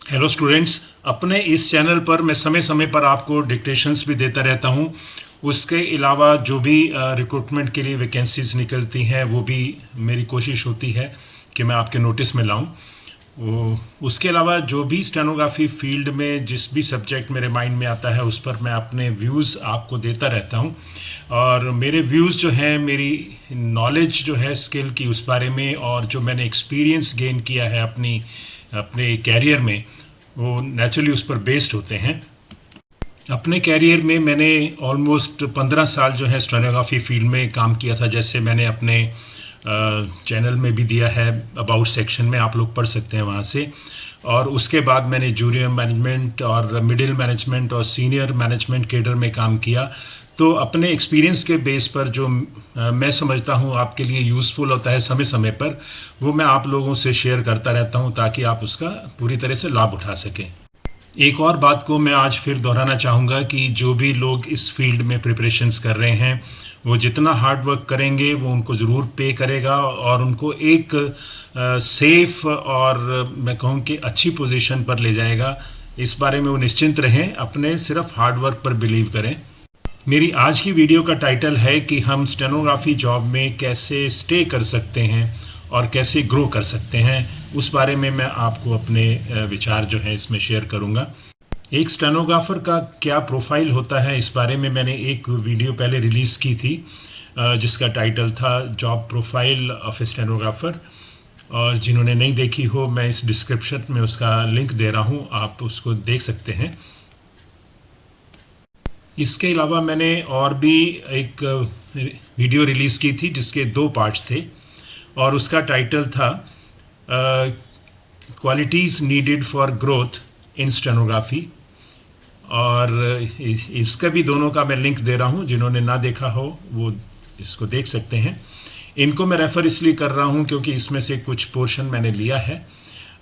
Hello students, अपने इस channel पर मैं समय समय पर आपको डिक्टेशंस भी देता रहता हूँ। उसके अलावा जो भी रिक्रूटमेंट के लिए वैकेंसीज निकलती हैं वो भी मेरी कोशिश होती है कि मैं आपके नोटिस में लाऊं। उसके अलावा जो भी स्टेनोग्राफी फील्ड में जिस भी सब्जेक्ट मेरे माइंड में आता है उस पर मैं अपने व्यूज़ आपको देता रहता हूं। और मेरे व्यूज़ जो हैं, मेरी नॉलेज जो है स्किल की उस बारे में, और जो मैंने एक्सपीरियंस गेन किया है अपने कैरियर में, वो नेचुरली उस पर बेस्ड होते हैं। अपने कैरियर में मैंने ऑलमोस्ट 15 साल जो है स्टेनोग्राफी फील्ड में काम किया था। जैसे मैंने अपने चैनल में भी दिया है, अबाउट सेक्शन में आप लोग पढ़ सकते हैं वहाँ से। और उसके बाद मैंने जूनियर मैनेजमेंट और मिडिल मैनेजमेंट और सीनियर मैनेजमेंट कैडर में काम किया। तो अपने एक्सपीरियंस के बेस पर जो मैं समझता हूँ आपके लिए यूज़फुल होता है समय समय पर, वो मैं आप लोगों से शेयर करता रहता हूँ ताकि आप उसका पूरी तरह से लाभ उठा सकें। एक और बात को मैं आज फिर दोहराना चाहूँगा कि जो भी लोग इस फील्ड में प्रिपरेशंस कर रहे हैं वो जितना हार्ड वर्क करेंगे वो उनको ज़रूर पे करेगा और उनको एक सेफ और मैं कहूँ कि अच्छी पोजीशन पर ले जाएगा। इस बारे में वो निश्चिंत रहें, अपने सिर्फ हार्ड वर्क पर बिलीव करें। मेरी आज की वीडियो का टाइटल है कि हम स्टेनोग्राफी जॉब में कैसे स्टे कर सकते हैं और कैसे ग्रो कर सकते हैं। उस बारे में मैं आपको अपने विचार जो हैं इसमें शेयर करूंगा। एक स्टेनोग्राफर का क्या प्रोफाइल होता है, इस बारे में मैंने एक वीडियो पहले रिलीज़ की थी जिसका टाइटल था job profile of A stenographer. और जिन्होंने नहीं देखी हो, मैं इस डिस्क्रिप्शन में उसका लिंक दे रहा हूँ, आप उसको देख सकते हैं। इसके अलावा मैंने और भी एक वीडियो रिलीज़ की थी जिसके 2 पार्ट्स थे और उसका टाइटल था qualities needed for growth in stenography. और इसका भी दोनों का मैं लिंक दे रहा हूँ, जिन्होंने ना देखा हो वो इसको देख सकते हैं। इनको मैं रेफ़र इसलिए कर रहा हूँ क्योंकि इसमें से कुछ पोर्शन मैंने लिया है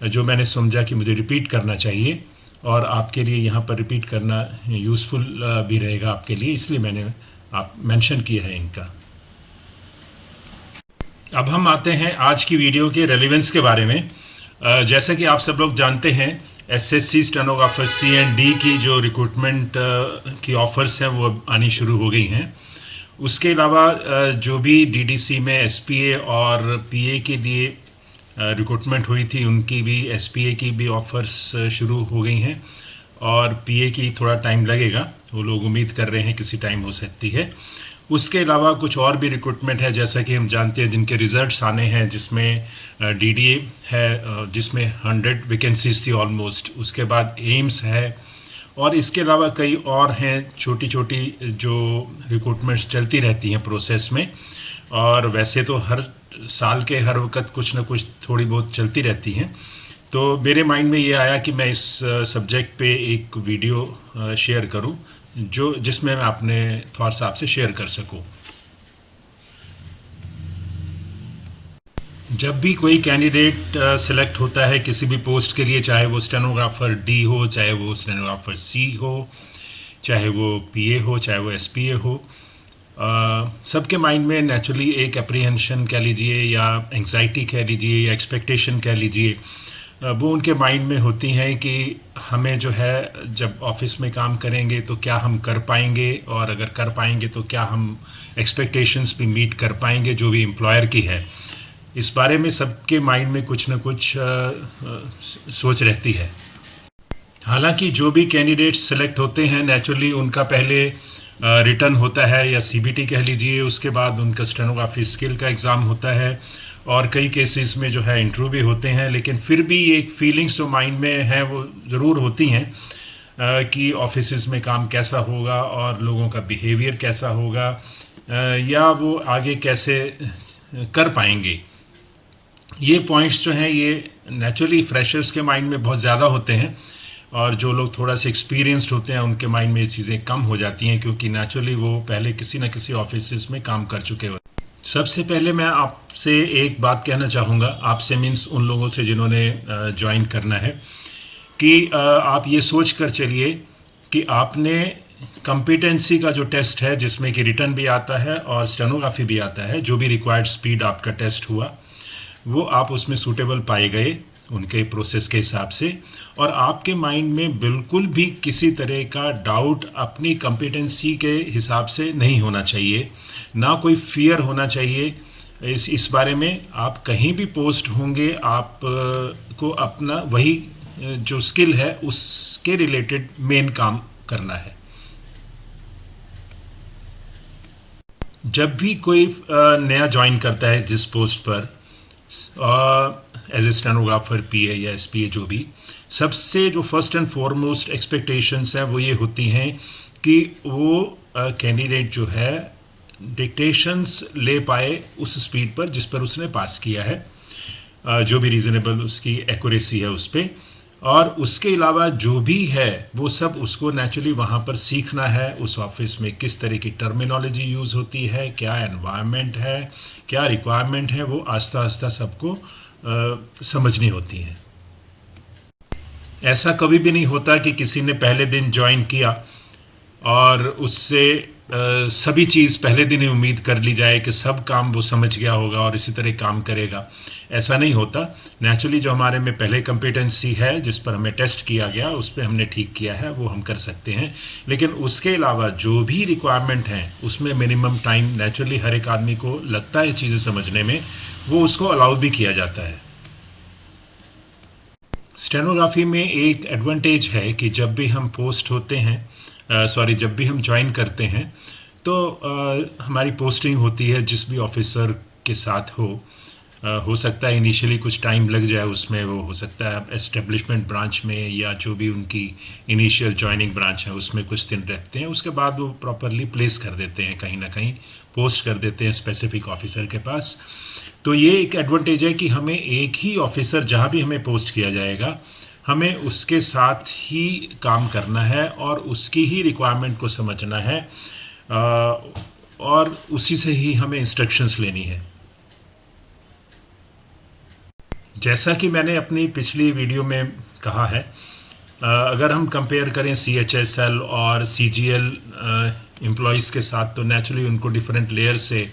जो मैंने समझा कि मुझे रिपीट करना चाहिए और आपके लिए यहाँ पर रिपीट करना यूज़फुल भी रहेगा आपके लिए, इसलिए मैंने आप मेंशन किया है इनका। अब हम आते हैं आज की वीडियो के रेलेवेंस के बारे में। जैसा कि आप सब लोग जानते हैं, एसएससी स्टेनोग्राफर C&D की जो रिक्रूटमेंट की ऑफ़र्स हैं वो आनी शुरू हो गई हैं। उसके अलावा जो भी DDC में SPA और PA के लिए रिक्रूटमेंट हुई थी उनकी भी SPA की भी ऑफ़र्स शुरू हो गई हैं और PA की थोड़ा टाइम लगेगा, वो लोग उम्मीद कर रहे हैं किसी टाइम हो सकती है। उसके अलावा कुछ और भी रिक्रूटमेंट है जैसा कि हम जानते हैं जिनके रिज़ल्ट्स आने हैं, जिसमें DDA है जिसमें 100 वैकेंसीज थी ऑलमोस्ट। उसके बाद एम्स है और इसके अलावा कई और हैं छोटी छोटी जो रिक्रूटमेंट्स चलती रहती हैं प्रोसेस में। और वैसे तो हर साल के हर वक्त कुछ ना कुछ थोड़ी बहुत चलती रहती हैं। तो मेरे माइंड में ये आया कि मैं इस सब्जेक्ट पे एक वीडियो शेयर करूं जिसमें मैं अपने थॉट्स आपसे शेयर कर सकूं। जब भी कोई कैंडिडेट सेलेक्ट होता है किसी भी पोस्ट के लिए, चाहे वो स्टेनोग्राफर D हो, चाहे वो स्टेनोग्राफर C हो, चाहे वो PA हो, चाहे वो SPA हो, सबके माइंड में नेचुरली एक अप्रीहेंशन कह लीजिए या एंग्जाइटी कह लीजिए या एक्सपेक्टेशन कह लीजिए, वो उनके माइंड में होती हैं कि हमें जो है जब ऑफिस में काम करेंगे तो क्या हम कर पाएंगे, और अगर कर पाएंगे तो क्या हम एक्सपेक्टेशंस भी मीट कर पाएंगे जो भी एम्प्लॉयर की है। इस बारे में सबके माइंड में कुछ ना कुछ सोच रहती है। हालांकि जो भी कैंडिडेट्स सेलेक्ट होते हैं नेचुरली उनका पहले रिटर्न होता है या CBT कह लीजिए, उसके बाद उनका स्टेनोग्राफी स्किल का एग्ज़ाम होता है और कई केसेस में जो है इंटरव्यू भी होते हैं। लेकिन फिर भी एक फीलिंग्स जो माइंड में है वो ज़रूर होती हैं कि ऑफिसेज में काम कैसा होगा और लोगों का बिहेवियर कैसा होगा या वो आगे कैसे कर पाएंगे। ये पॉइंट्स जो हैं ये नेचुरली फ्रेशर्स के माइंड में बहुत ज़्यादा होते हैं और जो लोग थोड़ा सा एक्सपीरियंस्ड होते हैं उनके माइंड में ये चीज़ें कम हो जाती हैं क्योंकि नेचुरली वो पहले किसी न किसी ऑफिस में काम कर चुके होते हैं। सबसे पहले मैं आपसे एक बात कहना चाहूँगा, आपसे मीन्स उन लोगों से जिन्होंने ज्वाइन करना है, कि आप ये सोच कर चलिए कि आपने कॉम्पिटेंसी का जो टेस्ट है जिसमें कि रिटन भी आता है और स्टेनोग्राफी भी आता है, जो भी रिक्वायर्ड स्पीड आपका टेस्ट हुआ वो आप उसमें सूटेबल पाए गए। उनके प्रोसेस के हिसाब से, और आपके माइंड में बिल्कुल भी किसी तरह का डाउट अपनी कॉम्पिटेंसी के हिसाब से नहीं होना चाहिए, ना कोई फियर होना चाहिए इस बारे में। आप कहीं भी पोस्ट होंगे, आप को अपना वही जो स्किल है उसके रिलेटेड मेन काम करना है। जब भी कोई नया ज्वाइन करता है जिस पोस्ट पर, एज ए स्टेनोग्राफर, पीए या एसपीए, जो भी, सबसे जो फर्स्ट एंड फॉरमोस्ट एक्सपेक्टेशंस हैं वो ये होती हैं कि वो कैंडिडेट जो है डिक्टेशंस ले पाए उस स्पीड पर जिस पर उसने पास किया है, जो भी रीज़नेबल उसकी एक्यूरेसी है उस पर। और उसके अलावा जो भी है वो सब उसको नेचुरली वहाँ पर सीखना है, उस ऑफिस में किस तरह की टर्मिनोलॉजी यूज़ होती है, क्या एनवायरनमेंट है, क्या रिक्वायरमेंट है, वो आस्ता आस्ता सबको समझनी होती है। ऐसा कभी भी नहीं होता कि किसी ने पहले दिन ज्वाइन किया और उससे सभी चीज़ पहले दिन ही उम्मीद कर ली जाए कि सब काम वो समझ गया होगा और इसी तरह काम करेगा। ऐसा नहीं होता। नेचुरली जो हमारे में पहले कॉम्पिटेंसी है जिस पर हमें टेस्ट किया गया, उस पर हमने ठीक किया है, वो हम कर सकते हैं। लेकिन उसके अलावा जो भी रिक्वायरमेंट हैं उसमें मिनिमम टाइम नेचुरली हर एक आदमी को लगता है चीज़ें समझने में, वो उसको अलाउ भी किया जाता है। स्टेनोग्राफी में एक एडवांटेज है कि जब भी हम पोस्ट होते हैं, जब भी हम ज्वाइन करते हैं तो हमारी पोस्टिंग होती है जिस भी ऑफिसर के साथ हो सकता है इनिशियली कुछ टाइम लग जाए उसमें, वो हो सकता है एस्टेब्लिशमेंट ब्रांच में या जो भी उनकी इनिशियल ज्वाइनिंग ब्रांच है उसमें कुछ दिन रहते हैं, उसके बाद वो प्रॉपरली प्लेस कर देते हैं, कहीं ना कहीं पोस्ट कर देते हैं स्पेसिफिक ऑफिसर के पास। तो ये एक एडवांटेज है कि हमें एक ही ऑफिसर जहाँ भी हमें पोस्ट किया जाएगा, हमें उसके साथ ही काम करना है और उसकी ही रिक्वायरमेंट को समझना है, और उसी से ही हमें इंस्ट्रक्शंस लेनी है। जैसा कि मैंने अपनी पिछली वीडियो में कहा है, अगर हम कंपेयर करें CHSL और CGL एम्प्लॉयज़ के साथ, तो नेचुरली उनको डिफरेंट लेयर से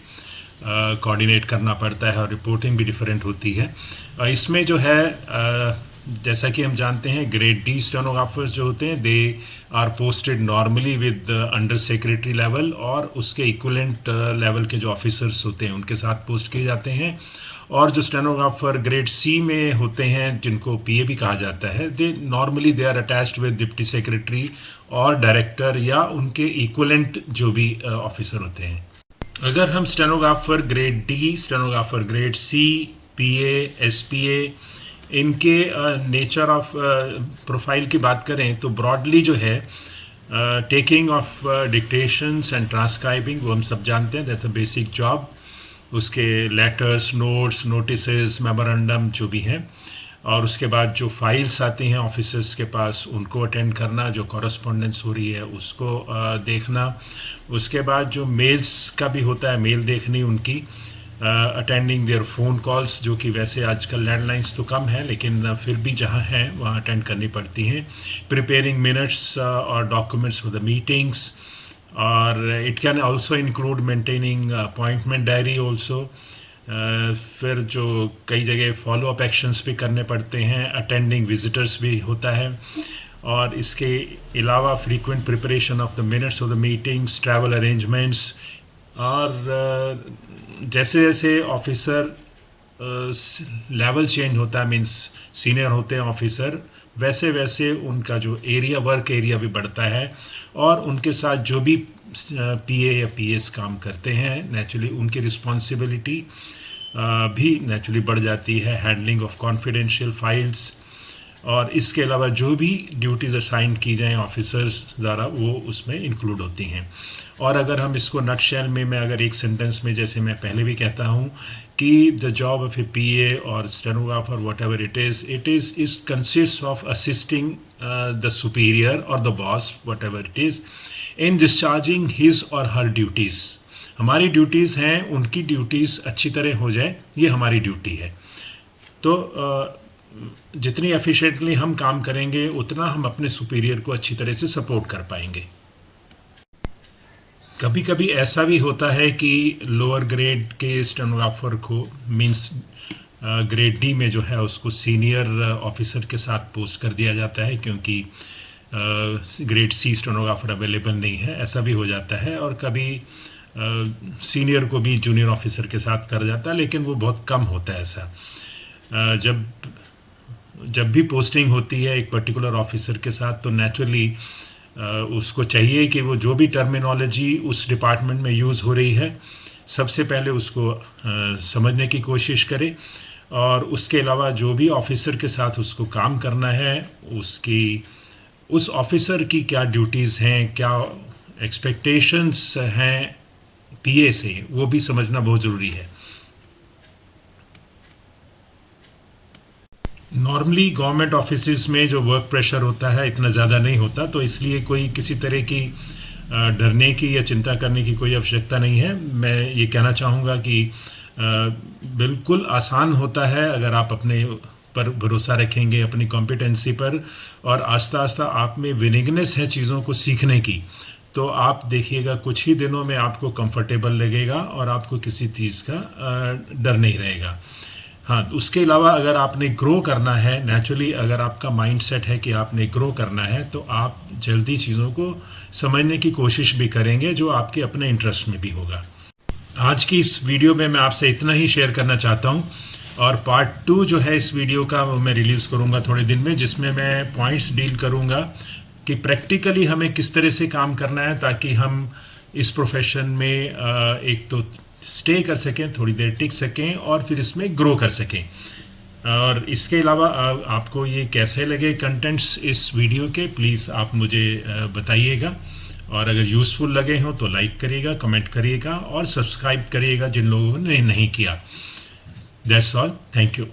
कोऑर्डिनेट करना पड़ता है और रिपोर्टिंग भी डिफरेंट होती है। इसमें जो है जैसा कि हम जानते हैं, ग्रेड डी स्टेनोग्राफर्स जो होते हैं they are posted normally with under secretary level, और उसके इक्वलेंट लेवल के जो ऑफिसर्स होते हैं उनके साथ पोस्ट किए जाते हैं। और जो स्टेनोग्राफर ग्रेड सी में होते हैं जिनको पीए भी कहा जाता है, they normally they are attached with deputy secretary और डायरेक्टर या उनके इक्वलेंट जो भी ऑफिसर होते हैं। अगर हम stenographer grade D, stenographer grade C, PA, SPA, इनके नेचर ऑफ प्रोफाइल की बात करें तो ब्रॉडली जो है taking off dictations and transcribing, वो हम सब जानते हैं, दैट्स अ बेसिक जॉब। उसके लेटर्स, नोट्स, नोटिसेस, मेमोरेंडम जो भी हैं, और उसके बाद जो फाइल्स आती हैं ऑफिसर्स के पास उनको अटेंड करना, जो कॉरेस्पॉन्डेंस हो रही है उसको देखना। उसके बाद जो मेल्स का भी होता है, मेल देखनी उनकी, अटेंडिंग देयर फ़ोन कॉल्स, जो कि वैसे आजकल लैंडलाइंस तो कम है लेकिन फिर भी जहाँ हैं वहाँ अटेंड करनी पड़ती हैं। प्रिपेयरिंग मिनट्स और डॉक्यूमेंट्स फॉर द मीटिंग्स, और it can also include maintaining appointment diary also. फिर जो कई जगह फॉलो अप एक्शंस भी करने पड़ते हैं, अटेंडिंग विजिटर्स भी होता है, और इसके अलावा frequent preparation of the minutes of the meetings, travel arrangements. और जैसे जैसे ऑफिसर लेवल चेंज होता है, मीन्स सीनियर होते हैं ऑफिसर, वैसे वैसे उनका जो एरिया, वर्क एरिया भी बढ़ता है, और उनके साथ जो भी पीए या पीएस काम करते हैं नेचुरली उनकी रिस्पॉन्सिबिलिटी भी नेचुरली बढ़ जाती है, हैंडलिंग ऑफ कॉन्फिडेंशियल फाइल्स, और इसके अलावा जो भी ड्यूटीज़ असाइन की जाएँ ऑफिसर्स द्वारा वो उसमें इंक्लूड होती हैं। और अगर हम इसको नटशेल में मैं अगर एक सेंटेंस में, जैसे मैं पहले भी कहता हूँ कि the job of a PA or stenographer whatever it is consist of assisting the superior or the boss whatever it is in discharging his or her duties. हमारी ड्यूटीज़ हैं, उनकी ड्यूटीज़ अच्छी तरह हो जाए, ये हमारी duty है। तो जितनी एफिशिएंटली हम काम करेंगे उतना हम अपने सुपीरियर को अच्छी तरह से सपोर्ट कर पाएंगे। कभी कभी ऐसा भी होता है कि लोअर ग्रेड के स्टेनोग्राफर को, मींस ग्रेड डी में जो है उसको सीनियर ऑफिसर के साथ पोस्ट कर दिया जाता है, क्योंकि ग्रेड सी स्टेनोग्राफर अवेलेबल नहीं है, ऐसा भी हो जाता है। और कभी सीनियर को भी जूनियर ऑफिसर के साथ कर जाता है, लेकिन वो बहुत कम होता है ऐसा। जब भी पोस्टिंग होती है एक पर्टिकुलर ऑफिसर के साथ, तो नेचुरली उसको चाहिए कि वो जो भी टर्मिनोलॉजी उस डिपार्टमेंट में यूज़ हो रही है सबसे पहले उसको समझने की कोशिश करे, और उसके अलावा जो भी ऑफिसर के साथ उसको काम करना है उस ऑफिसर की क्या ड्यूटीज़ हैं, क्या एक्सपेक्टेशंस हैं पीए से, वो भी समझना बहुत ज़रूरी है। नॉर्मली गवर्नमेंट ऑफिसेज में जो वर्क प्रेशर होता है इतना ज़्यादा नहीं होता, तो इसलिए कोई किसी तरह की डरने की या चिंता करने की कोई आवश्यकता नहीं है। मैं ये कहना चाहूँगा कि बिल्कुल आसान होता है अगर आप अपने पर भरोसा रखेंगे, अपनी कॉम्पिटेंसी पर, और आस्ता आस्ता आप में विनिंगनेस है चीज़ों को सीखने की, तो आप देखिएगा कुछ ही दिनों में आपको कंफर्टेबल लगेगा और आपको किसी चीज़ का डर नहीं रहेगा। हाँ, उसके अलावा अगर आपने ग्रो करना है, नेचुरली अगर आपका माइंड सेट है कि आपने ग्रो करना है, तो आप जल्दी चीज़ों को समझने की कोशिश भी करेंगे, जो आपके अपने इंटरेस्ट में भी होगा। आज की इस वीडियो में मैं आपसे इतना ही शेयर करना चाहता हूँ, और पार्ट 2 जो है इस वीडियो का वो मैं रिलीज़ करूँगा थोड़े दिन में, जिसमें मैं पॉइंट्स डील करूँगा कि प्रैक्टिकली हमें किस तरह से काम करना है ताकि हम इस प्रोफेशन में एक तो स्टे कर सकें, थोड़ी देर टिक सकें, और फिर इसमें ग्रो कर सकें। और इसके अलावा आपको ये कैसे लगे कंटेंट्स इस वीडियो के, प्लीज़ आप मुझे बताइएगा, और अगर यूज़फुल लगे हों तो लाइक करिएगा, कमेंट करिएगा और सब्सक्राइब करिएगा जिन लोगों ने नहीं किया। That's all, thank you.